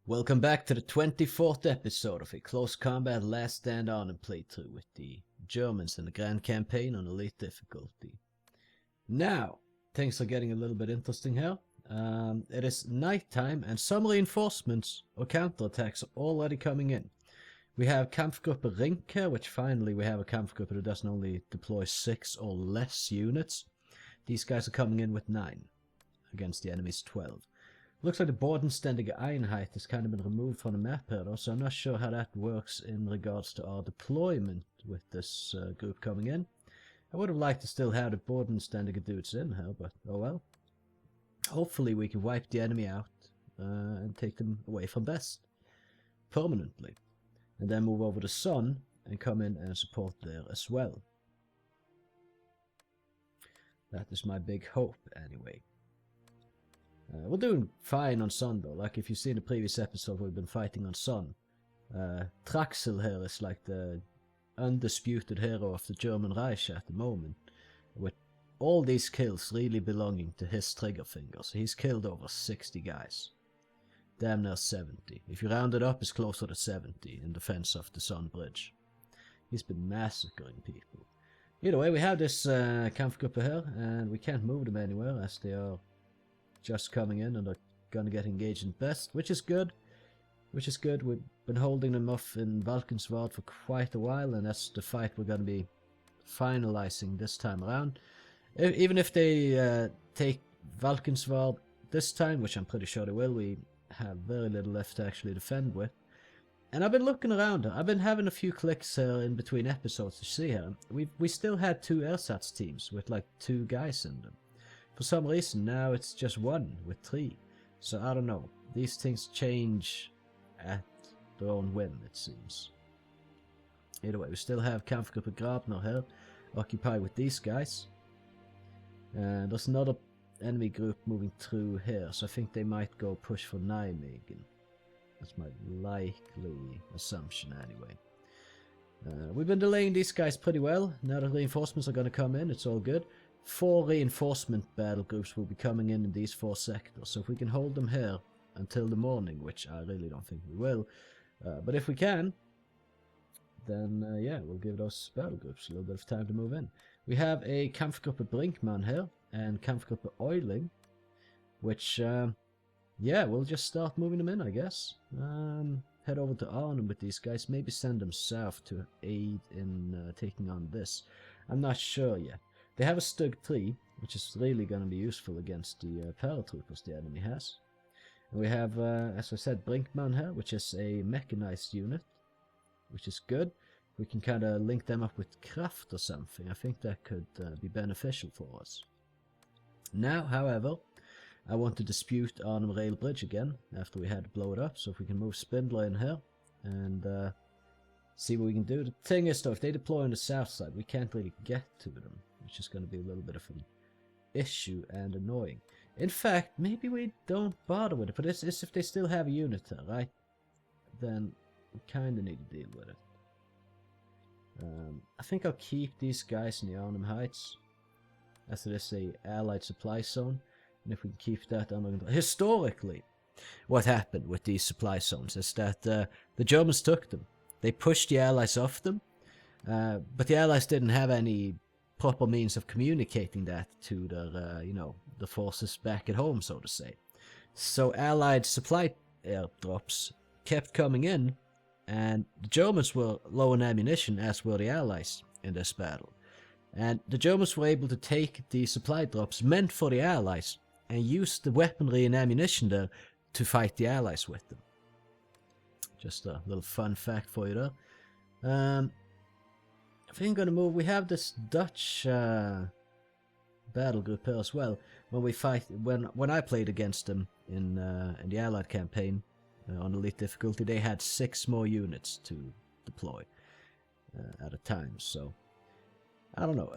Welcome back to the 24th episode of a close Combat Last Stand Arnhem playthrough with the Germans in the Grand Campaign on Elite difficulty. Now, things are getting a little bit interesting here. It is nighttime and some reinforcements or counterattacks are already coming in. We have Kampfgruppe Rink here, which finally we have a Kampfgruppe that doesn't only deploy 6 or less units. These guys are coming in with 9 against the enemy's 12. Looks like the Bodenständige Einheit has kind of been removed from the map here though, so I'm not sure how that works in regards to our deployment with this group coming in. I would have liked to still have the Bodenständige dudes in here, but oh well. Hopefully we can wipe the enemy out and take them away from best permanently. And then move over the Sun and come in and support there as well. That is my big hope anyway. We're doing fine on Sun though, like if you've seen the previous episode we've been fighting on Sun. Traxel here is like the undisputed hero of the German Reich at the moment, with all these kills really belonging to his trigger fingers. He's killed over 60 guys. Damn near 70. If you round it up, it's closer to 70 in defense of the Sun Bridge. He's been massacring people. Either way, we have this Kampfgruppe here, and we can't move them anywhere as they are just coming in and are gonna get engaged in best, which is good. We've been holding them off in Valkenswaard for quite a while, and that's the fight we're gonna be finalizing this time around. Even if they take Valkenswaard this time, which I'm pretty sure they will, we have very little left to actually defend with. And I've been looking around. I've been having a few clicks here in between episodes to see here. We still had 2 ersatz teams with like 2 guys in them. For some reason now it's just 1 with 3. So I don't know. These things change at their own whim, it seems. Either way, we still have Kampfgruppe Grabner here, occupied with these guys. And there's another enemy group moving through here, so I think they might go push for Nijmegen. That's my likely assumption anyway. We've been delaying these guys pretty well. Now that reinforcements are going to come in, it's all good. 4 reinforcement battle groups will be coming in these 4 sectors, so if we can hold them here until the morning, which I really don't think we will, but if we can, then yeah, we'll give those battle groups a little bit of time to move in. We have a Kampfgruppe Brinkmann here, and Kampfgruppe Euling, which, yeah, we'll just start moving them in, I guess. Head over to Arnhem with these guys, maybe send them south to aid in taking on this. I'm not sure yet. They have a Stug 3, which is really going to be useful against the paratroopers the enemy has. And we have, as I said, Brinkmann here, which is a mechanized unit, which is good. We can kind of link them up with Kraft or something. I think that could be beneficial for us. Now, however, I want to dispute Arnhem Rail Bridge again, after we had to blow it up, so if we can move Spindler in here, and see what we can do. The thing is though, if they deploy on the south side, we can't really get to them, which is going to be a little bit of an issue and annoying. In fact, maybe we don't bother with it, but it's if they still have a unit there, right? Then we kind of need to deal with it. I think I'll keep these guys in the Arnhem Heights, as it is a allied supply zone, and if we can keep that under control. Historically, what happened with these supply zones is that the Germans took them. They pushed the Allies off them, but the Allies didn't have any proper means of communicating that to their, you know, the forces back at home, so to say. So Allied supply airdrops kept coming in, and the Germans were low on ammunition, as were the Allies in this battle. And the Germans were able to take the supply drops meant for the Allies and use the weaponry and ammunition there to fight the Allies with them. Just a little fun fact for you there. I think I'm gonna move. We have this Dutch battle group here as well. When we fight, when I played against them in the Allied campaign on Elite difficulty, they had 6 more units to deploy at a time. So I don't know.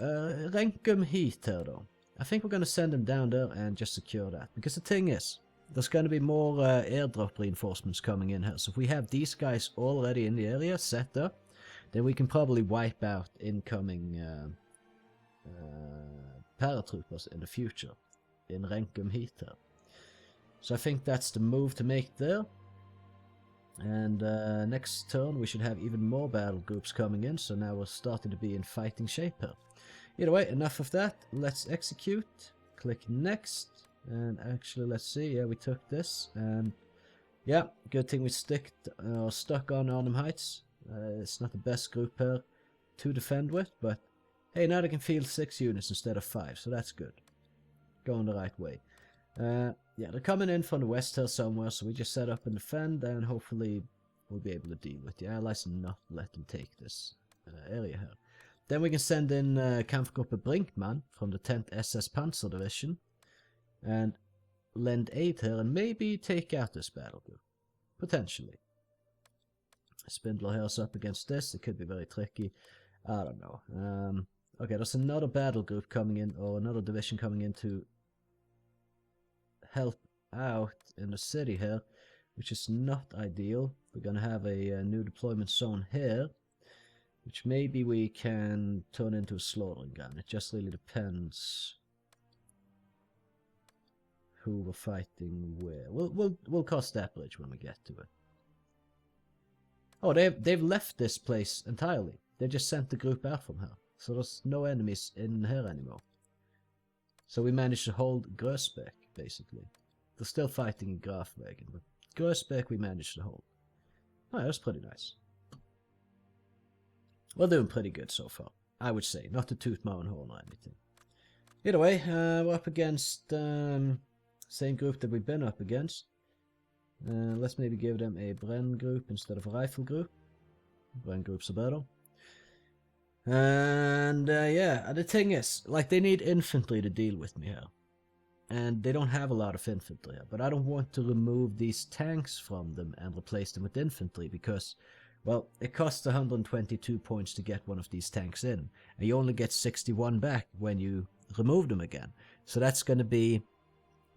Renkum Heat here though. I think we're gonna send them down there and just secure that, because the thing is, there's going to be more airdrop reinforcements coming in here. So if we have these guys already in the area set up, then we can probably wipe out incoming paratroopers in the future in Renkum Heater. So I think that's the move to make there. And next turn we should have even more battle groups coming in, so now we're starting to be in fighting shape here. Either way, enough of that. Let's execute. Click next. And actually, let's see. Yeah, we took this. And yeah, good thing we stuck on Arnhem Heights. It's not the best group here to defend with, but hey, now they can field 6 units instead of 5, so that's good. Going the right way. Yeah, they're coming in from the west here somewhere, so we just set up and defend, and hopefully we'll be able to deal with the allies and not let them take this area here. Then we can send in Kampfgruppe Brinkmann from the 10th SS Panzer Division, and lend aid here, and maybe take out this battle group. Potentially. Spindler here's up against this, it could be very tricky. I don't know. Okay, there's another battle group coming in, or another division coming in to help out in the city here, which is not ideal. We're gonna have a new deployment zone here, which maybe we can turn into a slaughtering ground. It just really depends who we're fighting where. We'll cross that bridge when we get to it. Oh, they've left this place entirely. They just sent the group out from here, so there's no enemies in here anymore. So we managed to hold Grosbeck, basically. They're still fighting in Grafwagen, but Grosbeck we managed to hold. Oh, that was pretty nice. We're doing pretty good so far, I would say. Not to toot my own horn or anything. Either way, we're up against same group that we've been up against. Let's maybe give them a Bren group instead of a rifle group. Bren groups are better. And yeah, the thing is, like, they need infantry to deal with me here. And they don't have a lot of infantry here, but I don't want to remove these tanks from them and replace them with infantry because, well, it costs 122 points to get one of these tanks in, and you only get 61 back when you remove them again. So that's going to be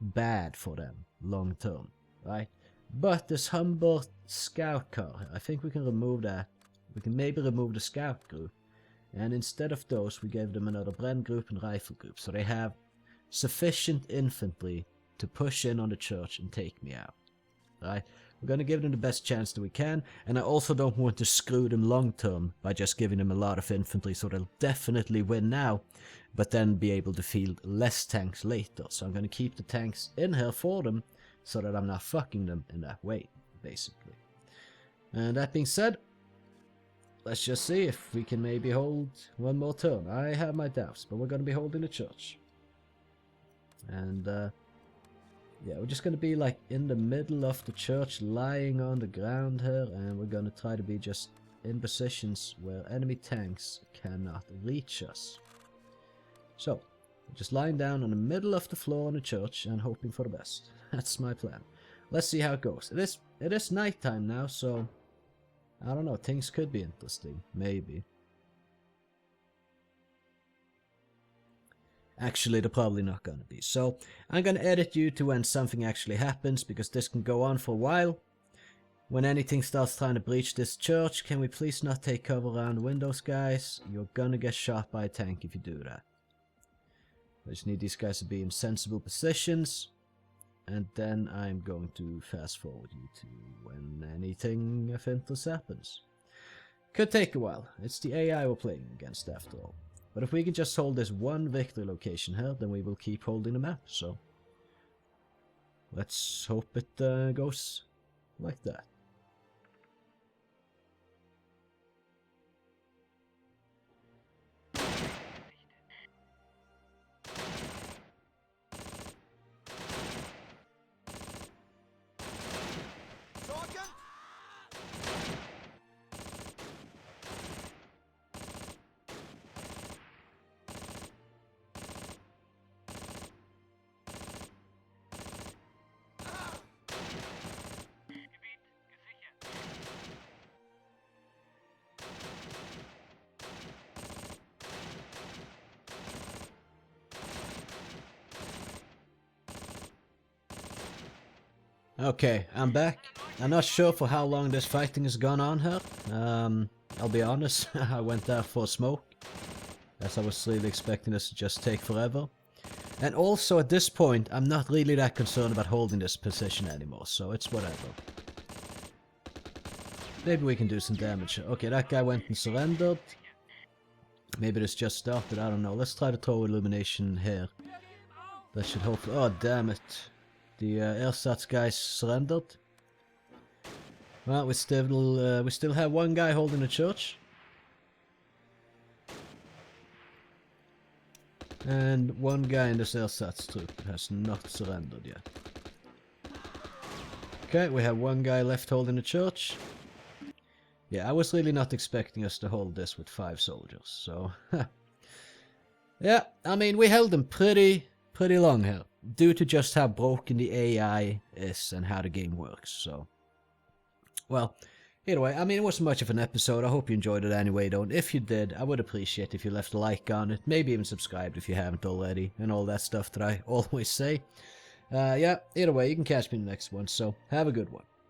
bad for them long term, right? But this Humber scout car, I think we can remove that. We can maybe remove the scout group, and instead of those we gave them another Bren group and rifle group, so they have sufficient infantry to push in on the church and take me out. Right? We're going to give them the best chance that we can, and I also don't want to screw them long term by just giving them a lot of infantry, so they'll definitely win now, but then be able to field less tanks later. So I'm going to keep the tanks in here for them, so that I'm not fucking them in that way, basically. And that being said, let's just see if we can maybe hold one more turn. I have my doubts, but we're going to be holding the church. And yeah, we're just going to be like in the middle of the church, lying on the ground here, and we're going to try to be just in positions where enemy tanks cannot reach us. So, just lying down in the middle of the floor in the church and hoping for the best. That's my plan. Let's see how it goes. It is nighttime now, so I don't know, things could be interesting, maybe. Actually, they're probably not gonna be. So, I'm gonna edit you to when something actually happens, because this can go on for a while. When anything starts trying to breach this church, can we please not take cover around the windows, guys? You're gonna get shot by a tank if you do that. I just need these guys to be in sensible positions. And then I'm going to fast forward you to when anything of interest happens. Could take a while. It's the AI we're playing against after all. But if we can just hold this one victory location here, then we will keep holding the map. So let's hope it goes like that. Okay, I'm back. I'm not sure for how long this fighting has gone on here. I'll be honest, I went out for a smoke, as I was really expecting this to just take forever. And also at this point, I'm not really that concerned about holding this position anymore, so it's whatever. maybe we can do some damage. Okay, that guy went and surrendered. Maybe this just started, I don't know. Let's try to throw illumination here. That should hopefully... Oh, damn it. The ersatz guys surrendered. Well, we still have one guy holding the church. And one guy in this ersatz troop has not surrendered yet. Okay, we have one guy left holding the church. Yeah, I was really not expecting us to hold this with 5 soldiers, so... yeah, I mean, we held them pretty long here, due to just how broken the AI is and how the game works, so... Well, either way, I mean, it wasn't much of an episode. I hope you enjoyed it anyway, though. And if you did, I would appreciate if you left a like on it, maybe even subscribed if you haven't already, and all that stuff that I always say. Yeah, either way, you can catch me in the next one, so have a good one.